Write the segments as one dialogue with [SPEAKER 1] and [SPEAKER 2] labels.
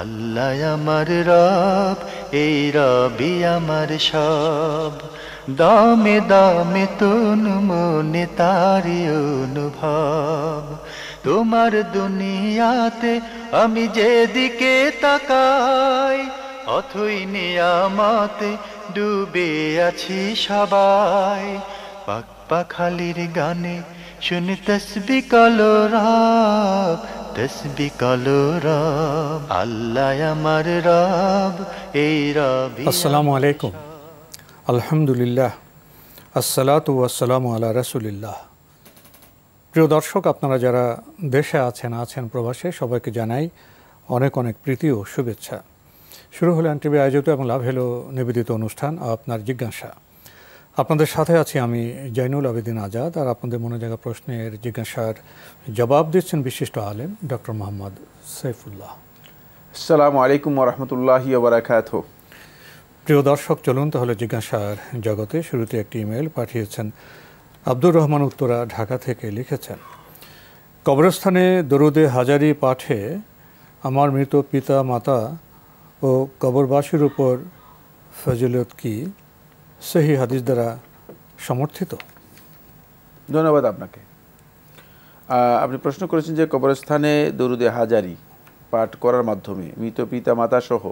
[SPEAKER 1] আল্লাহ আমার রব, এই রবি আমার সব, দামে দামে তন মনে তারি অনুভব। তোমার দুনিয়াতে আমি যেদিকে তাকাই, অথই নিয়ামতে ডুবে আছি সবাই। পাক পাখালির গানে শুনি তসবি কলো রব, তসবি কলো রব। আল্লাহ আমার রব, এই রবি।
[SPEAKER 2] আসসালামু আলাইকুম, আলহামদুলিল্লাহ, আসসালাতু ওয়াসসালামু আলা রাসূলিল্লাহ। প্রিয় দর্শক, আপনারা যারা দেশে আছেন প্রবাসে, সবাইকে জানাই অনেক অনেক প্রীতি ও শুভেচ্ছা। শুরু হলো এনটিভি আয়োজিত এবং লাভ হলো নিবেদিত অনুষ্ঠান আপনার জিজ্ঞাসা। আপনাদের সাথে আছি আমি জয়নুল আবেদিন আজাদ, আর আপনাদের মনে জাগা প্রশ্নের জিজ্ঞাসার জবাব দিচ্ছেন বিশিষ্ট আলেম ডক্টর মোহাম্মদ সাইফুল্লাহ।
[SPEAKER 3] আসসালামু আলাইকুম ওয়া রাহমাতুল্লাহি ওয়া বারাকাতুহু।
[SPEAKER 2] প্রিয় দর্শক, চলুন তাহলে জিজ্ঞাসার জগতে। শুরুতে একটি ইমেল পাঠিয়েছেন আব্দুর রহমান উত্তরা, ঢাকা থেকে। লিখেছেন, কবরস্থানে দরুদে হাজারি পাঠে আমার মৃত পিতা মাতা ও কবরবাসীর উপর ফজিলত কি সহি হাদিস দ্বারা সমর্থিত?
[SPEAKER 3] ধন্যবাদ আপনাকে। আপনি প্রশ্ন করেছেন যে কবরস্থানে দরুদে হাজারি পাঠ করার মাধ্যমে মৃত পিতা মাতা সহ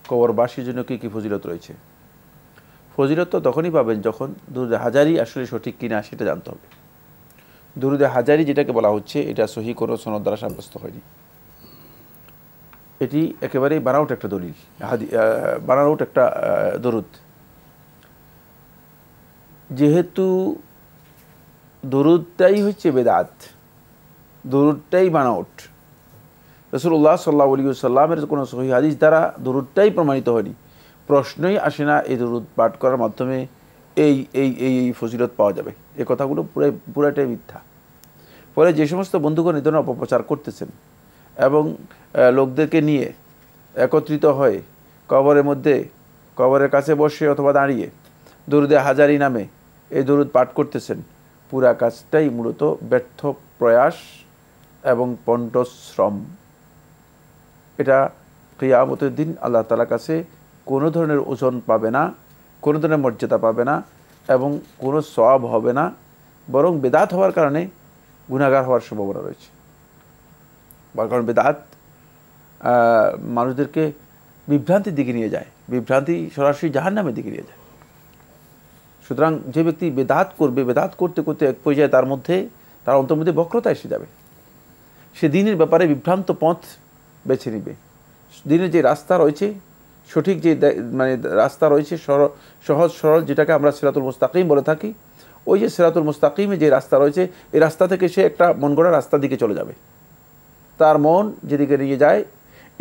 [SPEAKER 3] কবরবাসীর জন্য কী কী ফজিলত রয়েছে। ফজিলত তো তখনই পাবেন যখন দরুদে হাজারি আসলে সঠিক কিনা সেটা জানতে হবে। দরুদে হাজারি যেটাকে বলা হচ্ছে, এটা সহি কোনো সনদ দ্বারা সাব্যস্ত হয়নি। এটি একেবারেই বানাউট একটা দলিল, বানাউট একটা দরুদ। যেহেতু দরুদটাই হচ্ছে বেদাত, দরুদটাই বানাউট, রাসূলুল্লাহ সাল্লাল্লাহু আলাইহি ওয়াসাল্লামের কোনো সহিহ হাদিস দ্বারা দরুদটাই প্রমাণিত হয়নি, প্রশ্নই আসে না এই দরুদ পাঠ করার মাধ্যমে এই এই এই এই ফজিলত পাওয়া যাবে। এই কথাগুলো পুরাটাই মিথ্যা। ফলে যে সমস্ত বন্ধুগণ এই ধরনের অপপ্রচার করতেছেন এবং লোকদেরকে নিয়ে একত্রিত হয়ে কবরের মধ্যে, কবরের কাছে বসে অথবা দাঁড়িয়ে দরুদে হাজারি নামে এই দরুদ পাঠ করতেছেন, পুরা কাজটাই মূলত ব্যর্থ প্রয়াস এবং পণ্ডশ্রম। এটা কিয়ামতের দিন আল্লাহ তাআলার কাছে কোনো ধরনের ওজন পাবে না, কোনো ধরনের মর্যাদা পাবে না এবং কোনো সওয়াব হবে না, বরং বেদাত হওয়ার কারণে গুনাহগার হওয়ার সম্ভাবনা রয়েছে। কারণ বেদাত মানুষদেরকে বিভ্রান্তির দিকে নিয়ে যায়, বিভ্রান্তি সরাসরি জাহান্নামের দিকে নিয়ে যায়। সুতরাং যে ব্যক্তি বেদাত করবে, বেদাত করতে করতে এক পর্যায়ে তার অন্তর্মধ্যে বক্রতা এসে যাবে। সে দ্বীনের ব্যাপারে বিভ্রান্ত পথ বেছে নিবে। দ্বীনের যে রাস্তা রয়েছে, সঠিক যে রাস্তা রয়েছে, সহজ সরল, যেটাকে আমরা সিরাতুল মুস্তাকিম বলে থাকি, ওই যে সিরাতুল মুস্তাকিমে যে রাস্তা রয়েছে, এই রাস্তা থেকে সে একটা মন গড়া রাস্তার দিকে চলে যাবে। তার মন যেদিকে নিয়ে যায়,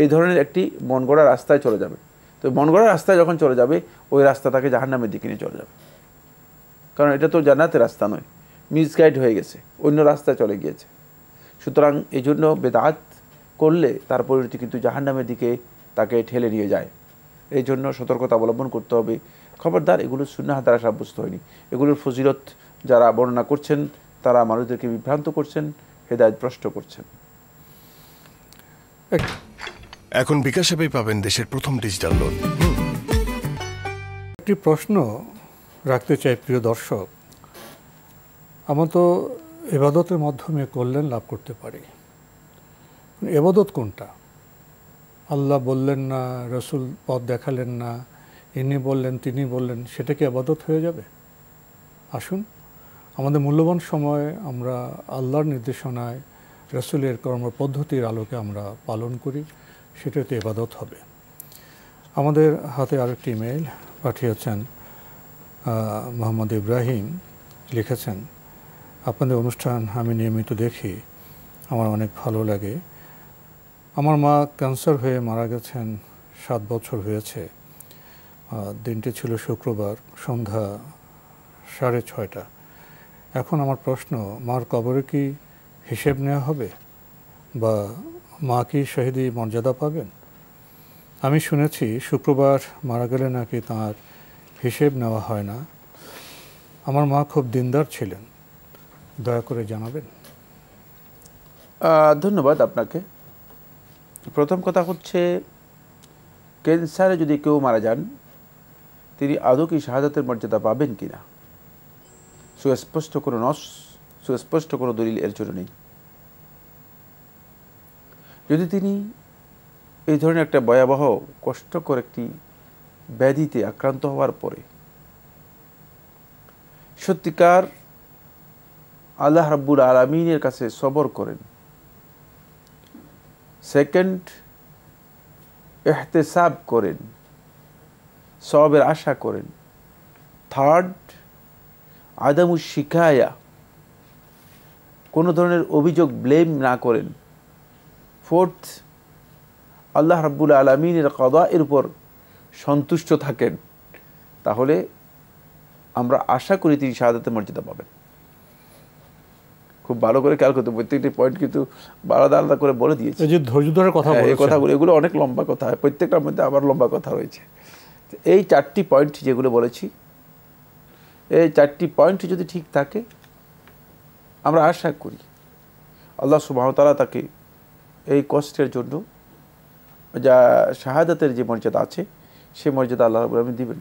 [SPEAKER 3] এই ধরনের একটি মন গড়া রাস্তায় চলে যাবে। তো মন গড়া রাস্তায় যখন চলে যাবে, ওই রাস্তা তাকে জাহান্নামের দিকে নিয়ে চলে যাবে। কারণ এটা তো জান্নাতের রাস্তা নয়, মিসগাইড হয়ে গেছে, অন্য রাস্তায় চলে গিয়েছে। সুতরাং এই জন্য বেদাত করলে তার পরিণতি কিন্তু জাহান্নামের দিকে তাকে ঠেলে নিয়ে যায়। এই জন্য সতর্কতা অবলম্বন করতে হবে। খবরদার, এগুলো সুন্নাহ দ্বারা সাব্যস্ত হয়নি। এগুলোর ফজিলত যারা বর্ণনা করছেন তারা মানুষদেরকে বিভ্রান্ত করছেন, হেদায়েত ভ্রষ্ট করছেন।
[SPEAKER 4] এখন বিকাশ অ্যাপে পাবেন দেশের প্রথম ডিজিটাল লোন।
[SPEAKER 2] একটি প্রশ্ন রাখতে চাই প্রিয় দর্শক। আমরা তো ইবাদতের মাধ্যমে কল্যাণ লাভ করতে পারি, ইবাদত কোনটা? আল্লাহ বললেন না, রসুল পথ দেখালেন না, ইনি বললেন তিনি বললেন, সেটা কি ইবাদত হয়ে যাবে? আসুন, আমাদের মূল্যবান সময় আমরা আল্লাহর নির্দেশনায়, রসুলের কর্মপদ্ধতির আলোকে আমরা পালন করি, সেটাতে ইবাদত হবে। আমাদের হাতে আরেকটি ইমেল পাঠিয়েছেন মোহাম্মদ ইব্রাহিম। লিখেছেন, আপনাদের অনুষ্ঠান আমি নিয়মিত দেখি, আমার অনেক ভালো লাগে। আমার মা ক্যান্সার হয়ে মারা গেছেন, 7 বছর হয়েছে। দিনটি ছিল শুক্রবার, সন্ধ্যা 6:30। এখন আমার প্রশ্ন, মার কবরে কি হিসেব নেওয়া হবে বা মা কি শহীদি মর্যাদা পাবেন? আমি শুনেছি শুক্রবার মারা গেলে নাকি তাঁর হিসেব নেওয়া হয় না। আমার মা খুব দিনদার ছিলেন, দয়া করে জানাবেন।
[SPEAKER 3] ধন্যবাদ আপনাকে। প্রথম কথা হচ্ছে, ক্যান্সারে যদি কেউ মারা যান, তিনি আদৌ কি শাহাদাতের মর্যাদা পাবেন কিনা, সুস্পষ্ট কোনো নস, সুস্পষ্ট কোনো দলিল এর জন্য নেই। যদি তিনি এই ধরনের একটা ভয়াবহ কষ্টকর একটি ব্যাধিতে আক্রান্ত হওয়ার পরে সত্যিকার আল্লাহ রাব্বুল আলামিনের কাছে সবর করেন, সেকেন্ড ইহতিসাব করেন, সওয়াবের আশা করেন, থার্ড আদামু শিকায়া, কোনো ধরনের অভিযোগ ব্লেম না করেন, ফোর্থ আল্লাহ রাব্বুল আলামিনের কদা-এর উপর সন্তুষ্ট থাকেন, তাহলে আমরা আশা করি তিনি শাহাদাতের মর্যাদা পাবেন। খুব ভালো করে খেয়াল করতে, প্রত্যেকটি পয়েন্ট কিন্তু আলাদা আলাদা করে বলে দিয়েছে।
[SPEAKER 2] এই যে ধৈর্য ধরে কথা বলেছেন,
[SPEAKER 3] এই কথাগুলো এগুলো অনেক লম্বা কথা, প্রত্যেকটার মধ্যে আবার লম্বা কথা রয়েছে। এই 4টি পয়েন্ট যেগুলো বলেছি, এই 4টি পয়েন্ট যদি ঠিক থাকে, আমরা আশা করি আল্লাহ সুবহানাহু ওয়া তাআলা তাকে এই কষ্টের জন্য যা শাহাদাতের যে মর্যাদা আছে সেই মর্যাদা আল্লাহ রাব্বুল আলামিন দিবেন।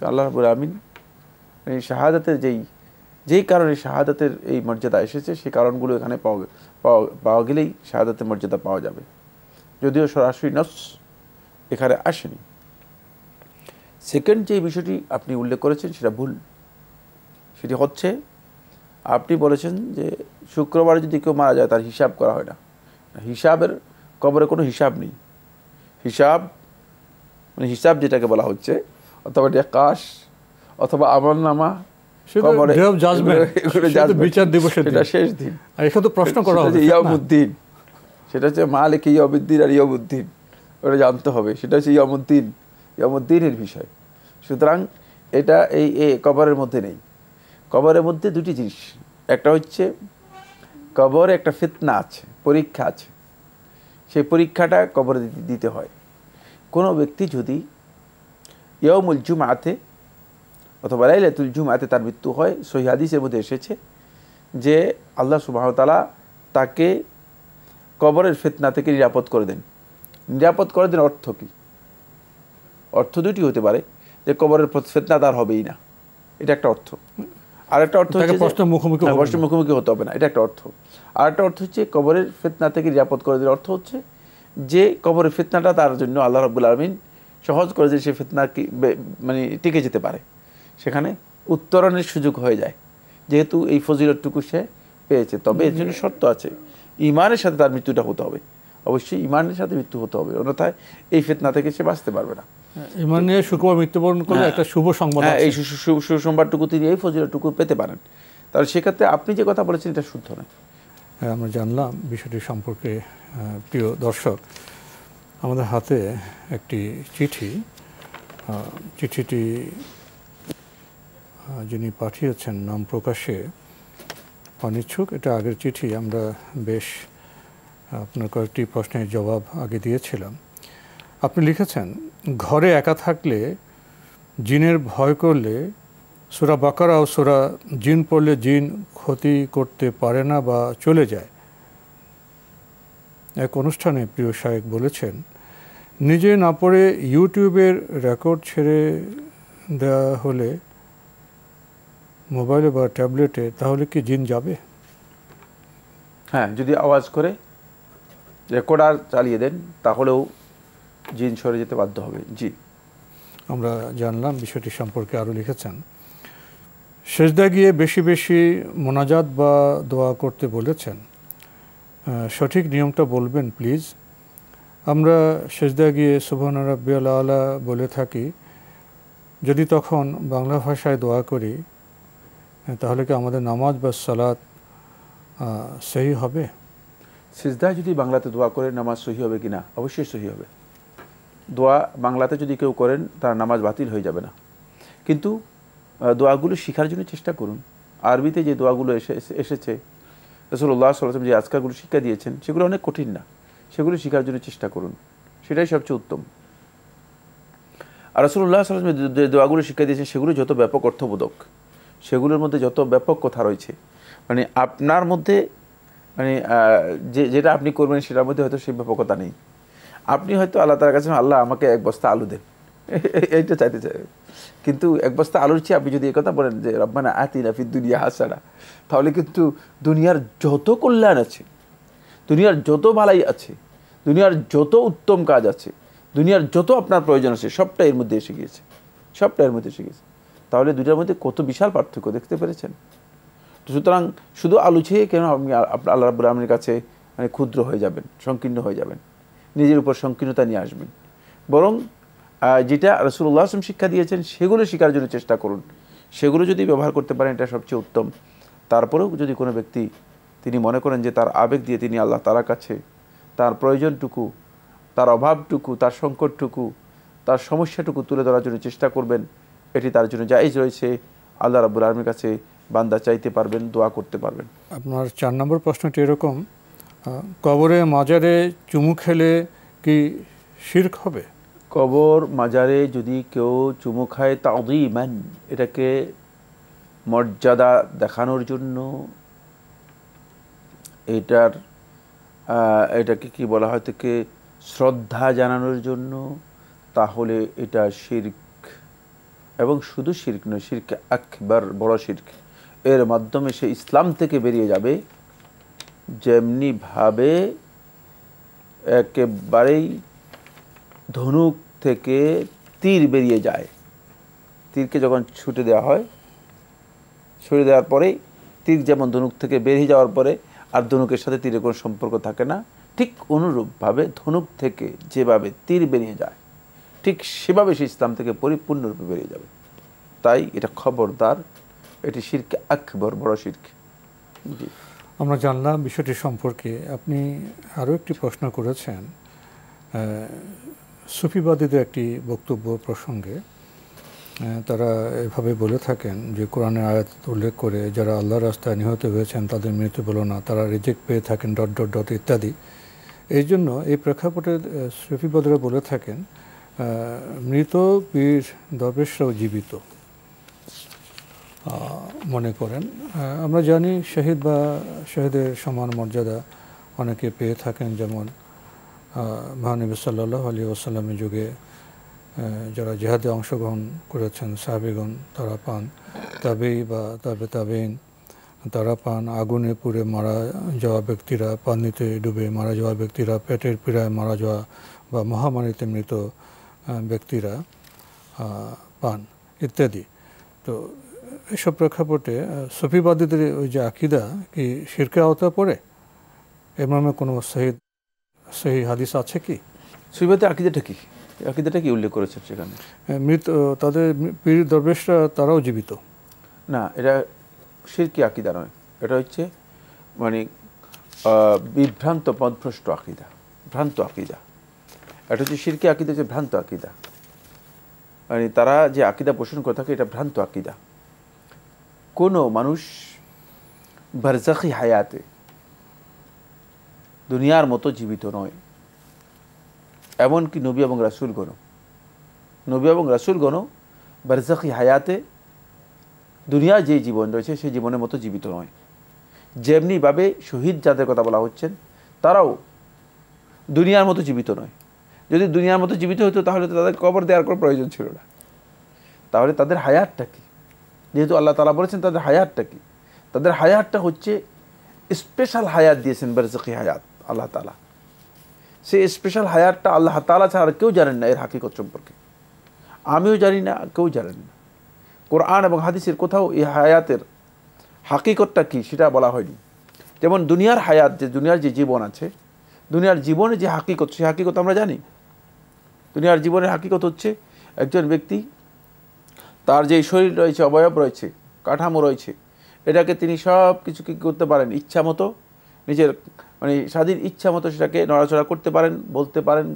[SPEAKER 3] আল্লাহ রাব্বুল আলামিন এই শাহাদাতের যেই কারণে শাহাদাতের এই মর্যাদা এসেছে, সেই কারণগুলো এখানে পাওয়া গেলেই শাহাদাতের মর্যাদা পাওয়া যাবে, যদিও সরাসরি নস এখানে আসেনি। সেকেন্ড যে বিষয়টি আপনি উল্লেখ করেছেন সেটা ভুল। সেটি হচ্ছে, আপনি বলেছেন যে শুক্রবার যদি কেউ মারা যায় তার হিসাব করা হয় না। হিসাবের কবরে কোনো হিসাব নেই। হিসাব মানে হিসাব যেটাকে বলা হচ্ছে, অথবা কাশ অথবা আমলনামা,
[SPEAKER 2] বিচার দিবসের
[SPEAKER 3] সেটা শেষ দিন,
[SPEAKER 2] এখানে প্রশ্ন করা হবে
[SPEAKER 3] ইয়ামুদ্দিন, সেটা হচ্ছে মালিক ইয়ামুদ্দিন আর ইয়ামুদ্দিন, ওটা জানতে হবে, সেটা হচ্ছে ইয়ামুদ্দিনের বিষয়। সুতরাং এটা এই কবরের মধ্যে নেই। কবরের মধ্যে দুটি জিনিস, একটা হচ্ছে কবরে একটা ফিতনা আছে, পরীক্ষা আছে, সেই পরীক্ষাটা কবরে দিতে হয়। কোনো ব্যক্তি যদি ইয়াউমুল জুমআতে অথবা লাইলাতুল জুমআতে তার মৃত্যু হয়, সহিহ হাদিসের মধ্যে এসেছে যে আল্লাহ সুবহানাহু ওয়া তাআলা তাকে কবরের ফিতনা থেকে নিরাপদ করে দেন। নিরাপদ করে দেন অর্থ কি? অর্থ দুটি হতে পারে, যে কবরের ফিতনা তার হবেই না, এটা একটা অর্থ। আর একটা অর্থ হচ্ছে প্রশ্নের মুখোমুখি হতে হবে না, এটা একটা অর্থ। আর একটা অর্থ হচ্ছে কবরের ফিতনা থেকে নিরাপদ করে দেওয়ার অর্থ হচ্ছে যে কবরের ফিতনাটা তার জন্য আল্লাহ রাব্বুল আলামিন সহজ করে যে সে ফিতনা মানে টিকে যেতে পারে, সেখানে উত্তরণের সুযোগ হয়ে যায়, যেহেতু এই ফজিলতটুকু সে পেয়েছে। তবে এর জন্য শর্ত আছে, ঈমানের সাথে তার মৃত্যুটা হতে হবে, অবশ্যই ঈমানের সাথে মৃত্যু হতে হবে, অন্যথায় এই ফিতনা থেকে সে বাঁচতে পারবে না।
[SPEAKER 2] ঈমান নিয়ে শুক্রবার মৃত্যুবরণ করলে একটা শুভ সংবাদ,
[SPEAKER 3] এই সুসংবাদটুকু তিনি এই ফজিলতটুকু পেতে পারেন। তাহলে সেক্ষেত্রে আপনি যে কথা বলেছেন এটা শুদ্ধ নয়।
[SPEAKER 2] আমরা জানলাম বিষয়টি সম্পর্কে। প্রিয় দর্শক, আমাদের হাতে একটি চিঠিটি যিনি পাঠিয়েছেন নাম প্রকাশে অনিচ্ছুক, এটা আগের চিঠি। আমরা বেশ আপনার কয়েকটি প্রশ্নের জবাব আগে দিয়েছিলাম। আপনি লিখেছেন, ঘরে একা থাকলে জিনের ভয় করলে সূরা বাকারা ও সূরা জিন পড়লে জিন ক্ষতি করতে পারে না বা চলে যায়। এক অনুষ্ঠানে প্রিয় শায়েখ বলেছেন, নিজে না পড়ে ইউটিউবের রেকর্ড ছেড়ে দেওয়া হলে মোবাইলে বা ট্যাবলেটে, তাহলে কি জিন যাবে?
[SPEAKER 3] হ্যাঁ, যদি আওয়াজ করে রেকর্ডার চালিয়ে দেন তাহলেও জিন সরে যেতে বাধ্য হবে। জি,
[SPEAKER 2] আমরা জানলাম বিষয়টি সম্পর্কে। আরও লিখেছেন, সেজদা গিয়ে বেশি বেশি মোনাজাত বা দোয়া করতে বলেছেন, সঠিক নিয়মটা বলবেন প্লিজ। আমরা সেজদা গিয়ে সুবহান রাব্বিয়াল আলা বলে থাকি, যদি তখন বাংলা ভাষায় দোয়া করি তাহলে কি আমাদের নামাজ বা সালাত সহি হবে?
[SPEAKER 3] সিজদায় যদি বাংলাতে দোয়া করে নামাজ সহি হবে কিনা? অবশ্যই সহি হবে। দোয়া বাংলাতে যদি কেউ করেন তার নামাজ বাতিল হয়ে যাবে না, কিন্তু দোয়াগুলো শেখার জন্য চেষ্টা করুন। আরবিতে যে দোয়াগুলো এসেছে, রাসূলুল্লাহ সাল্লাল্লাহু আলাইহি ওয়াসাল্লাম যে আজকারগুলো শিক্ষা দিয়েছেন, সেগুলো অনেক কঠিন না, সেগুলো শেখার জন্য চেষ্টা করুন, সেটাই সবচেয়ে উত্তম। আর রাসূলুল্লাহ সাল্লাল্লাহু আলাইহি ওয়াসাল্লাম যে দোয়াগুলো শিক্ষা দিয়েছেন সেগুলো যত ব্যাপক অর্থবোধক, সেগুলোর মধ্যে যত ব্যাপক কথা রয়েছে, মানে আপনার মধ্যে মানে যেটা আপনি করবেন সেটার মধ্যে হয়তো সেই ব্যাপকতা নেই। আপনি হয়তো আল্লাহ তাআলার কাছে আল্লাহ আমাকে 1 বস্তা আলু দেন, এইটা চাইতে চাই, কিন্তু 1 বস্তা আলুর চেয়ে আপনি যদি এই কথা বলেন যে রব্বানা আতিনা ফিদ দুনিয়া হাসানা, তাহলে কিন্তু দুনিয়ার যত কল্যাণ আছে, দুনিয়ার যত ভালাই আছে, দুনিয়ার যত উত্তম কাজ আছে, দুনিয়ার যত আপনার প্রয়োজন আছে, সবটা এর মধ্যে এসে গিয়েছে, সবটা এর মধ্যে এসে গিয়েছে। তাহলে দুটার মধ্যে কত বিশাল পার্থক্য দেখতে পেরেছেন। তো সুতরাং শুধু আলু ছেয়ে কেন আপনি আল্লাহ রাব্বুল আলামিনের কাছে মানে ক্ষুদ্র হয়ে যাবেন, সংকীর্ণ হয়ে যাবেন, নিজের উপর সংকীর্ণতা নিয়ে আসবেন। বরং যেটা রাসূলুল্লাহ সাল্লাল্লাহু আলাইহি ওয়াসাল্লাম শিক্ষা দিয়েছেন সেগুলো শেখার জন্য চেষ্টা করুন, সেগুলো যদি ব্যবহার করতে পারেন এটা সবচেয়ে উত্তম। তারপরেও যদি কোনো ব্যক্তি তিনি মনে করেন যে তার আবেগ দিয়ে তিনি আল্লাহ তাআলার কাছে তার প্রয়োজনটুকু, তার অভাবটুকু, তার সংকটটুকু, তার সমস্যাটুকু তুলে ধরার জন্য চেষ্টা করবেন, এটি তার জন্য জায়েজ রয়েছে। আল্লাহ রাব্বুল আলামিনের কাছে বান্দা চাইতে পারবেন, দোয়া করতে পারবেন।
[SPEAKER 2] আপনার 4 নম্বর প্রশ্নটি এরকম, কবরে মাজারে চুমু খেলে কি শিরক হবে?
[SPEAKER 3] কবর মাজারে যদি কেউ চুমু খায় তাযীমান, এটাকে মর্যাদা দেখানোর জন্য, এটাকে কি বলা হয় থেকে শ্রদ্ধা জানানোর জন্য, তাহলে এটা শিরক। এবং শুধু শিরক নয়, শিরক আকবার, বড় শিরক। এর মাধ্যমে সে ইসলাম থেকে বেরিয়ে যাবে, যেমনিভাবে একেবারেই ধনুক থেকে তীর বেরিয়ে যায়। তীরকে যখন ছুটে দেওয়া হয়, ছুটে দেওয়ার পরেই তীর যেমন ধনুক থেকে বেরিয়ে যাওয়ার পরে আর ধনুকের সাথে তীরের কোনো সম্পর্ক থাকে না, ঠিক অনুরূপভাবে ধনুক থেকে যেভাবে তীর বেরিয়ে যায়, ঠিক সেভাবে সে ইসলাম থেকে পরিপূর্ণরূপে বেরিয়ে যাবে। তাই এটা খবরদার, এটি শিরক আকবর, বড় শিরক। জি,
[SPEAKER 2] আমরা জানলাম বিষয়টি সম্পর্কে। আপনি আরও একটি প্রশ্ন করেছেন সুফিবাদীদের একটি বক্তব্য প্রসঙ্গে। তারা এভাবে বলে থাকেন যে কোরআনের আয়াত উল্লেখ করে যারা আল্লাহর রাস্তায় নিহত হয়েছেন তাদের মৃত্যু বলো না, তারা রিজেক্ট পেয়ে থাকেন ... ইত্যাদি। এই জন্য এই প্রেক্ষাপটে সুফিবাদীরা বলে থাকেন মৃত পীর দরবেশরাও জীবিত মনে করেন। আমরা জানি শহীদ বা শহীদের সমান মর্যাদা অনেকে পেয়ে থাকেন, যেমন মহানবী সাল্লাল্লাহু আলাইহি ওয়াসাল্লামের যুগে যারা জিহাদে অংশগ্রহণ করেছেন সাহাবীগণ তারা পান, তাবেই বা তাবেইন তারা পান, আগুনে পুড়ে মারা যাওয়া ব্যক্তিরা, পানিতে ডুবে মারা যাওয়া ব্যক্তিরা, পেটের পীড়ায় মারা যাওয়া বা মহামারীতে মৃত ব্যক্তিরা পান ইত্যাদি। তো এসব প্রেক্ষাপটে সুফিবাদীদের ওই যে আকীদা কি শিরকের আওতায় পড়ে? এর মর্মে কোনো সহি হাদিস আছে কি?
[SPEAKER 3] সুফিবাদের আকীদাটা কি, আকীদাটা কি উল্লেখ করেছেন সেখানে?
[SPEAKER 2] মৃত তাদের পীর দরবেশরা তারাও জীবিত
[SPEAKER 3] না, এটা শিরকি আকীদা নয়, এটা হচ্ছে মানে বিভ্রান্ত পথভ্রষ্ট আকীদা, ভ্রান্ত আকীদা। এটা হচ্ছে শিরকি আকীদা, যে ভ্রান্ত আকীদা, মানে তারা যে আকীদা পোষণ করে থাকে এটা ভ্রান্ত আকীদা। কোনো মানুষ বারজাখি হায়াতে দুনিয়ার মতো জীবিত নয়, এমনকি নবী এবং রাসূলগণ বারজাখি হায়াতে দুনিয়ার যে জীবন রয়েছে সেই জীবনের মতো জীবিত নয়। যেমনিভাবে শহীদ যাদের কথা বলা হচ্ছেন তারাও দুনিয়ার মতো জীবিত নয়। যদি দুনিয়ার মতো জীবিত হতো তাহলে তো তাদের কবর দেওয়ার কোনো প্রয়োজন ছিল না। তাহলে তাদের হায়াতটা কি? যেহেতু আল্লাহ তাআলা বলেছেন তাদের হায়াতটা কি, তাদের হায়াতটা হচ্ছে স্পেশাল হায়াত দিয়েছেন, বারজাখি হায়াত আল্লাহ তাআলা। সেই স্পেশাল হায়াতটা আল্লাহ তাআলা ছাড়া কেউ জানেন না এর হাকিকত সম্পর্কে, আমিও জানি না, কেউ জানেন না। কোরআন এবং হাদিসের কোথাও এই হায়াতের হাকিকতটা কি সেটা বলা হয়নি। যেমন দুনিয়ার হায়াত, যে দুনিয়ার যে জীবন আছে, দুনিয়ার জীবনে যে হাকিকত, সেই হাকিকত আমরা জানি। দুনিয়ার জীবনের হাকিকত হচ্ছে একজন ব্যক্তি তার যে শরীর রয়েছে, অবয়ব রয়েছে, কাঠামো রয়েছে, এটাকে তিনি সব কিছু কী করতে পারেন, ইচ্ছা মতো নিজের মানে স্বাধীন ইচ্ছা মতো সেটাকে নড়াচড়া করতে পারেন, বলতে পারেন,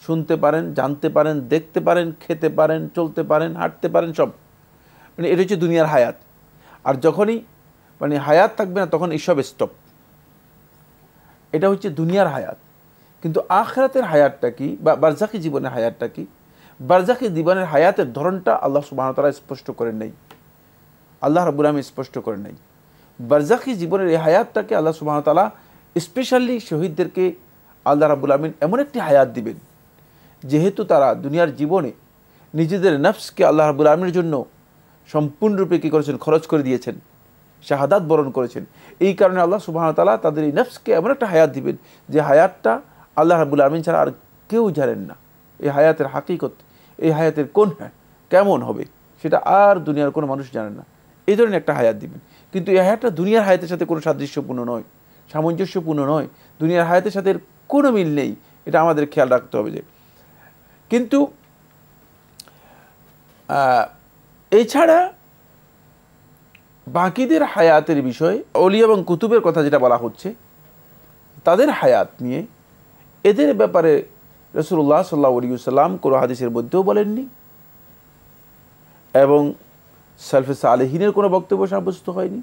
[SPEAKER 3] শুনতে পারেন, জানতে পারেন, দেখতে পারেন, খেতে পারেন, চলতে পারেন, হাঁটতে পারেন, সব। মানে এটা হচ্ছে দুনিয়ার হায়াত। আর যখনই মানে হায়াত থাকবে না তখন এইসব স্টপ। এটা হচ্ছে দুনিয়ার হায়াত। কিন্তু আখিরাতের হায়াতটা কি, বা বারজাখি জীবনের হায়াতটা কি? বারজাখি জীবনের হায়াতের ধরনটা আল্লাহ সুবহানাহু ওয়া তাআলা স্পষ্ট করেন নাই, আল্লাহ রাব্বুল আলামিন স্পষ্ট করেন নাই। বারজাখি জীবনের এই হায়াতটাকে আল্লাহ সুবহানাহু ওয়া তাআলা স্পেশালি শহীদদেরকে আল্লাহ রাব্বুল আমিন এমন একটি হায়াত দিবেন, যেহেতু তারা দুনিয়ার জীবনে নিজেদের নফসকে আল্লাহ রাব্বুল আমিনের জন্য সম্পূর্ণরূপে কী করেছেন, খরচ করে দিয়েছেন, শাহাদাত বরণ করেছেন। এই কারণে আল্লাহ সুবহানাহু ওয়া তাআলা তাদের এই নফসকে এমন একটা হায়াত দিবেন, যে হায়াতটা আল্লাহ রাব্বুল আমিন ছাড়া আর কেউ জানেন না। এই হায়াতের হাকিকত, এই হায়াতের কোন কেমন হবে, সেটা আর দুনিয়ার কোনো মানুষ জানেন না। এই ধরনের একটা হায়াত দিবেন। কিন্তু এই হায়াতটা দুনিয়ার হায়াতের সাথে কোনো সাদৃশ্যপূর্ণ নয়, সামঞ্জস্যপূর্ণ নয়, দুনিয়ার হায়াতের সাথে এর কোনো মিল নেই। এটা আমাদের খেয়াল রাখতে হবে। যে কিন্তু এছাড়া বাকিদের হায়াতের বিষয়, অলি এবং কুতুবের কথা যেটা বলা হচ্ছে, তাদের হায়াত নিয়ে এদের ব্যাপারে রাসূলুল্লাহ সাল্লাল্লাহু আলাইহি ওয়াসাল্লাম কোনো হাদিসের মধ্যেও বলেননি, এবং সালফে সালেহিনের কোনো বক্তব্য সাব্যস্ত হয়নি,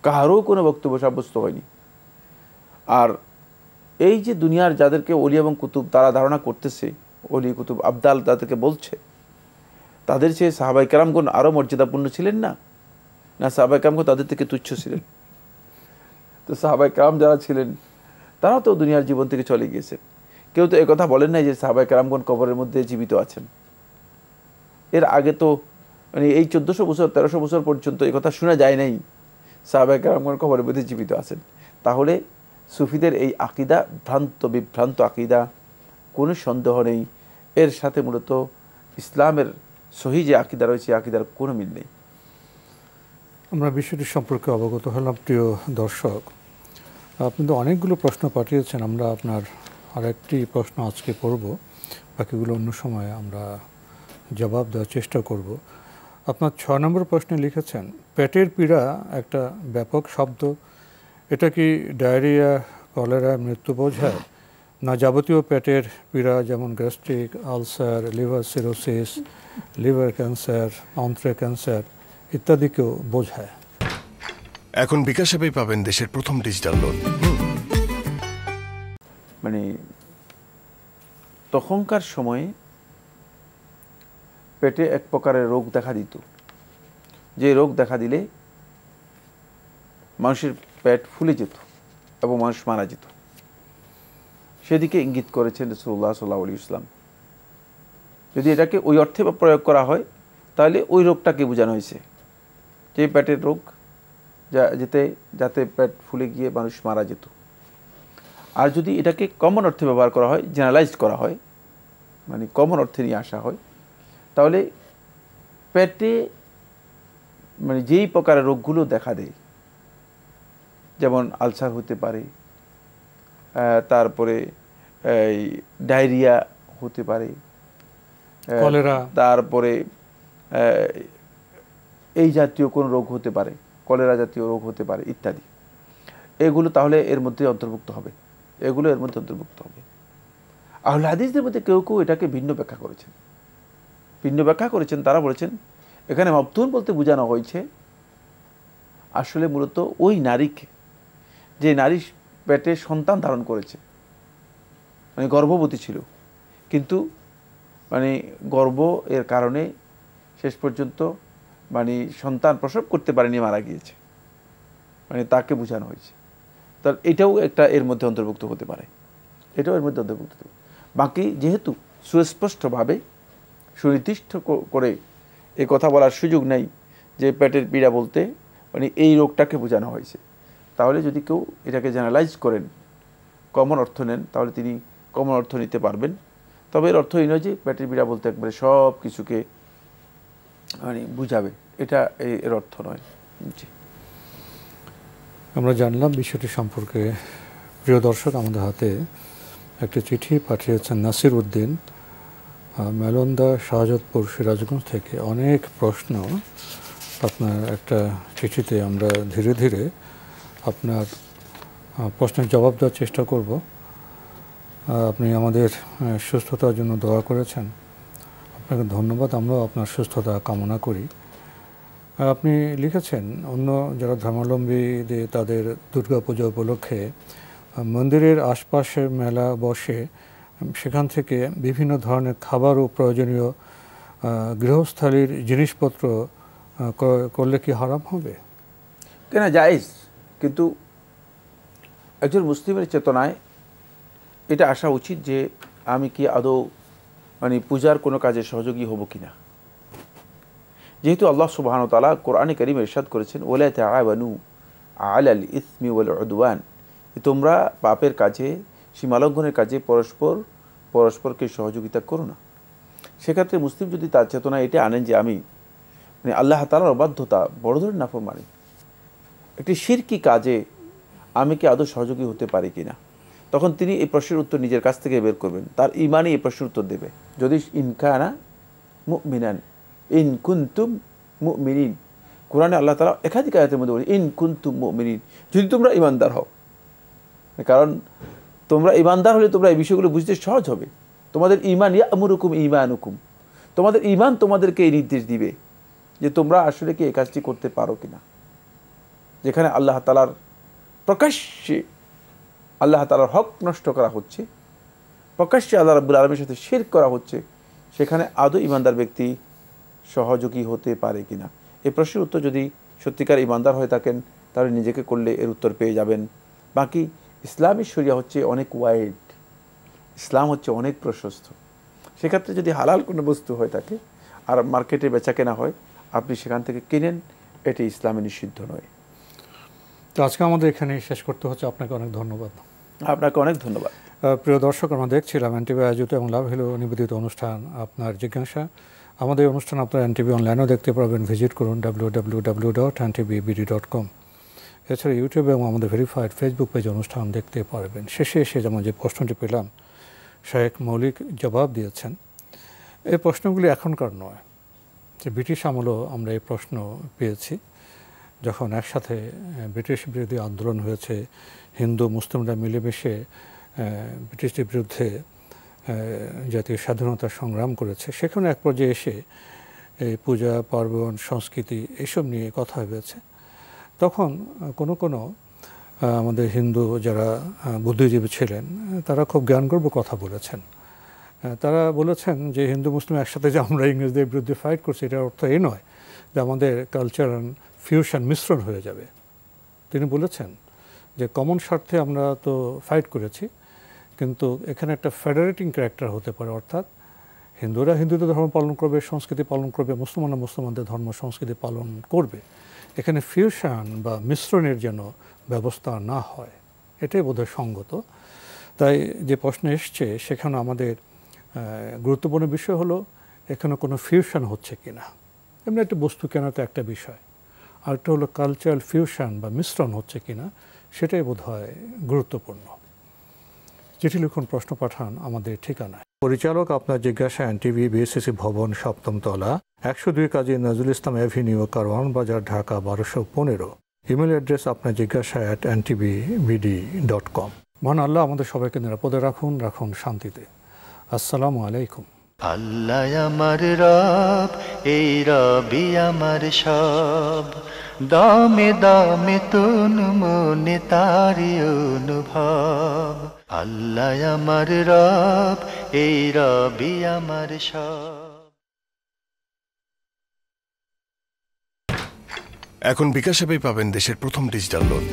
[SPEAKER 3] কাহারও কোনো বক্তব্য সাব্যস্ত হয়নি। আর এই যে দুনিয়ার যাদেরকে অলি এবং কুতুব তারা ধারণা করতেছে, অলি কুতুব আবদাল তাদেরকে বলছে, তাদের চেয়ে সাহাবায়ে কেরামগণ আরও মর্যাদাপূর্ণ ছিলেন না? না সাহাবায়ে কেরামগণ তাদের থেকে তুচ্ছ ছিলেন? তো সাহাবায়ে কেরাম যারা ছিলেন তারাও তো দুনিয়ার জীবন থেকে চলে গিয়েছেন। কেউ তো একথা বলেন নাই যে সাহাবায়ে কেরামগণ কবরের মধ্যে জীবিত আছেন। এর আগে তো মানে এই 1400 বছর 1300 বছর পর্যন্ত এই কথা শোনা যায় নাই সাহাবায়ে কেরামগণ কবরের মধ্যে জীবিত আছেন। তাহলে সুফিদের এই আকিদা বিভ্রান্ত আকিদা, কোনো সন্দেহ নেই এর সাথে মূলত ইসলামের সহি যে আকিদা রয়েছে, আকিদার কোনো মিল নেই।
[SPEAKER 2] আমরা বিষয়টি সম্পর্কে অবগত হলাম। প্রিয় দর্শক, আপনি তো অনেকগুলো প্রশ্ন পাঠিয়েছেন। আমরা আপনার আরেকটি প্রশ্ন আজকে করব, বাকিগুলো অন্য সময় আমরা জবাব দেওয়ার চেষ্টা করব। আপনার 6 নম্বর প্রশ্নে লিখেছেন, পেটের পীড়া একটা ব্যাপক শব্দ, এটা কি ডায়রিয়া, কলেরা, মৃত্যু বোঝায়, না যাবতীয় পেটের পীড়া যেমন gastric, ulcer, liver cirrhosis, liver cancer, অন্ত্রের ক্যান্সার ইত্যাদিকেও বোঝায়?
[SPEAKER 4] এখন বিকাশ অ্যাপেই পাবেন দেশের প্রথম ডিজিটাল লোন।
[SPEAKER 3] মানে তখনকার সময়ে পেটে এক প্রকারের রোগ দেখা দিত, যে রোগ দেখা দিলে মানুষের পেট ফুলে যেত এবং মানুষ মারা যেত। সেদিকে ইঙ্গিত করেছেন রাসূলুল্লাহ সাল্লাল্লাহু আলাইহি ওয়াসাল্লাম। যদি এটাকে ওই অর্থে প্রয়োগ করা হয়, তাহলে ওই রোগটাকে বোঝানো হয়েছে, যে পেটের রোগ যাতে পেট ফুলে গিয়ে মানুষ মারা যেত। আর যদি এটাকে কমন অর্থে ব্যবহার করা হয়, জেনারেলাইজড করা হয়, মানে কমন অর্থে নিয়ে আসা হয়, তাহলে পেটে মানে যেই প্রকারের রোগগুলো দেখা দেয়, যেমন আলসার হতে পারে, তারপরে ডায়রিয়া হতে পারে,
[SPEAKER 2] কলেরা,
[SPEAKER 3] তারপরে এই জাতীয় কোন রোগ হতে পারে, কলেরা জাতীয় রোগ হতে পারে ইত্যাদি, এগুলো তাহলে এর মধ্যে অন্তর্ভুক্ত হবে, এগুলো এর মধ্যে অন্তর্ভুক্ত হবে। আহলে হাদিসদের মধ্যে কেউ কেউ এটাকে ভিন্ন ব্যাখ্যা করেছেন। তারা বলেছেন এখানে মাবতুন বলতে বোঝানো হয়েছে আসলে মূলত ওই নারীকে, যে নারী পেটে সন্তান ধারণ করেছে, মানে গর্ভবতী ছিল, কিন্তু মানে গর্ভ এর কারণে শেষ পর্যন্ত মানে সন্তান প্রসব করতে পারেনি, মারা গিয়েছে, মানে তাকে বোঝানো হয়েছে। তার এটাও একটা এর মধ্যে অন্তর্ভুক্ত হতে পারে, এটাও এর মধ্যে অন্তর্ভুক্ত হতে পারে। বাকি যেহেতু সুস্পষ্টভাবে সুনির্দিষ্ট করে এই কথা বলার সুযোগ নেই যে পেটের পীড়া বলতে মানে এই রোগটাকে বোঝানো হয়েছে, তাহলে যদি কেউ এটাকে জেনারেলাইজ করেন, কমন অর্থ নেন, তাহলে তিনি কমন অর্থ নিতে পারবেন। তবে এর অর্থ এই নয় যে পেটের পীড়া বলতে একবারে সব কিছুকে মানে বুঝাবে, এটা এর অর্থ নয়। জি,
[SPEAKER 2] আমরা জানলাম বিষয়টি সম্পর্কে। প্রিয় দর্শক, আমাদের হাতে একটি চিঠি পাঠিয়েছেন নাসির উদ্দিন, মেলন্দা, শাহজাদপুর, সিরাজগঞ্জ থেকে। অনেক প্রশ্ন আপনার একটা চিঠিতে, আমরা ধীরে ধীরে আপনার প্রশ্নের জবাব দেওয়ার চেষ্টা করব। আপনি আমাদের সুস্থতার জন্য দোয়া করেছেন, আপনাকে ধন্যবাদ। আমরাও আপনার সুস্থতা কামনা করি। আপনি লিখেছেন, অন্য যারা ধর্মাবলম্বীদের তাদের দুর্গাপূজা উপলক্ষে মন্দিরের আশপাশে মেলা বসে, সেখান থেকে বিভিন্ন ধরনের খাবার ও প্রয়োজনীয় গৃহস্থালির জিনিসপত্র করলে কি হারাম হবে?
[SPEAKER 3] কেন জায়েজ, কিন্তু একজন মুসলিমের চেতনায় এটা আসা উচিত যে আমি কি আদৌ মানে পূজার কোনো কাজে সহযোগী হব কিনা। যেহেতু আল্লাহ সুবহানাহু ওয়া তাআলা কোরআনে কারীমে ইরশাদ করেছেন ওয়ালা তাআওয়ানু আলাল ইসমি ওয়াল উদওয়ান, তোমরা পাপের কাজে, সীমালঙ্ঘনের কাজে পরস্পরকে সহযোগিতা করো না। সেক্ষেত্রে মুসলিম যদি তার চেতনা এটা আনেন যে আমি মানে আল্লাহ তাআলার অবাধ্যতা, বড় ধরনের নাফরমানি, একটি শিরকি কাজে আমি কি আদৌ সহযোগী হতে পারি কিনা, তখন তিনি এই প্রশ্নের উত্তর নিজের কাছ থেকে বের করবেন। তার ঈমানই এই প্রশ্নের উত্তর দেবে। যদি ইনকানা মুমিনান, ইন কুনতুম মুমিনিন, কোরআনে আল্লাহ তাআলা একাধিক আয়াতের মধ্যে বলে ইন কুনতুম মুমিনিন, যদি তোমরা ঈমানদার হও। কারণ তোমরা ঈমানদার হলে তোমরা এই বিষয়গুলো বুঝতে সহজ হবে। তোমাদের ঈমান ইয়ামুরুকুম ঈমানুকুম, তোমাদের ঈমান তোমাদেরকে এই নির্দেশ দিবে যে তোমরা আসলে কি এই কাজটি করতে পারো কিনা। যেখানে আল্লাহ তাআলার প্রকাশ্যে আল্লাহ তাআলার হক নষ্ট করা হচ্ছে, প্রকাশ্যে আল্লাহ রাব্বুল আলামিনের সাথে শিরক করা হচ্ছে, সেখানে আদৌ ঈমানদার ব্যক্তি সহযোগী হতে পারে কিনা। এই প্রশ্নের উত্তর যদি সত্যিকার ঈমানদার হয়ে থাকেন তাহলে নিজেকে করলে এর উত্তর পেয়ে যাবেন। বাকি ইসলামী শরিয়া হচ্ছে অনেক ওয়াইড, ইসলাম হচ্ছে অনেক প্রশস্ত। সেক্ষেত্রে যদি হালাল কোনো বস্তু হয়ে থাকে আর মার্কেটে বেচা কেনা হয়, আপনি সেখান থেকে কিনেন, এটি ইসলামে নিষিদ্ধ নয়।
[SPEAKER 2] তো আজকে আমাদের এখানে শেষ করতে হচ্ছে। আপনাকে অনেক ধন্যবাদ।
[SPEAKER 3] আপনাকে অনেক ধন্যবাদ।
[SPEAKER 2] প্রিয় দর্শক, আমরা দেখছিলাম এনটিভি আয়োজিত এবং লাভ হলো নিবেদিত অনুষ্ঠান আপনার জিজ্ঞাসা। আমাদের অনুষ্ঠান আপনারা এনটিভি অনলাইনেও দেখতে পারবেন। ভিজিট করুন www.ntvbd.com। এছাড়া ইউটিউবে এবং আমাদের ভেরিফাইড ফেসবুক পেজে অনুষ্ঠান দেখতে পারবেন। শেষে এসে যেমন যে প্রশ্নটি পেলাম, শায়েখ মৌলিক জবাব দিয়েছেন। এই প্রশ্নগুলি এখনকার নয়, যে ব্রিটিশ আমলেও আমরা এই প্রশ্ন পেয়েছি। যখন একসাথে ব্রিটিশ বিরোধী আন্দোলন হয়েছে, হিন্দু মুসলিমরা মিলেমিশে ব্রিটিশদের বিরুদ্ধে জাতীয় স্বাধীনতা সংগ্রাম করেছে, সেখানে এক পর্যায়ে এসে এই পূজা পার্বণ সংস্কৃতি এসব নিয়ে কথা হয়েছে। তখন কোনো আমাদের হিন্দু যারা বুদ্ধিজীবী ছিলেন তারা খুব জ্ঞানগর্ব কথা বলেছেন। তারা বলেছেন যে হিন্দু মুসলিম একসাথে যে আমরা ইংরেজদের বিরুদ্ধে ফাইট করছি, এটার অর্থ এই নয় যে আমাদের কালচারাল ফিউশন মিশ্রণ হয়ে যাবে। তিনি বলেছেন যে কমন স্বার্থে আমরা তো ফাইট করেছি, কিন্তু এখানে একটা ফেডারেটিং ক্যারেক্টার হতে পারে, অর্থাৎ হিন্দুরা হিন্দুদের ধর্ম পালন করবে, সংস্কৃতি পালন করবে, মুসলমানরা মুসলমানদের ধর্ম সংস্কৃতি পালন করবে। এখানে ফিউশন বা মিশ্রণের যেন ব্যবস্থা না হয়, এটাই বোধহয় সঙ্গত। তাই যে প্রশ্ন এসছে সেখানে আমাদের গুরুত্বপূর্ণ বিষয় হলো এখানে কোনো ফিউশন হচ্ছে কিনা। এমনি একটা বস্তু কেনা তো একটা বিষয়, আরেকটা হলো কালচারাল ফিউশন বা মিশ্রণ হচ্ছে কিনা, সেটাই বোধহয় গুরুত্বপূর্ণ। চিঠি লিখুন, প্রশ্ন পাঠান আমাদের ঠিকানায়। পরিচালক আপনার জিজ্ঞাসা, এনটিভি, বিএসসিসি ভবন, 7ম তলা, 102 কাজী নজরুল ইসলাম এভিনিউ, কারওয়ান বাজার, ঢাকা 1215। ইমেল অ্যাড্রেস আপনার জিজ্ঞাসা @ntvbd.com। মহান আল্লাহ আমাদের সবাইকে নিরাপদে রাখুন, রাখুন শান্তিতে। আসসালামু আলাইকুম।
[SPEAKER 1] আল্লাহ আমার রব, এই রবি আমার সব, দামে দামে তুন মনে তারি অনুভব। আল্লাহ আমার রব, এই রবি আমার সব।
[SPEAKER 4] এখন বিকাশ অ্যাপেই পাবেন দেশের প্রথম ডিজিটাল লোন।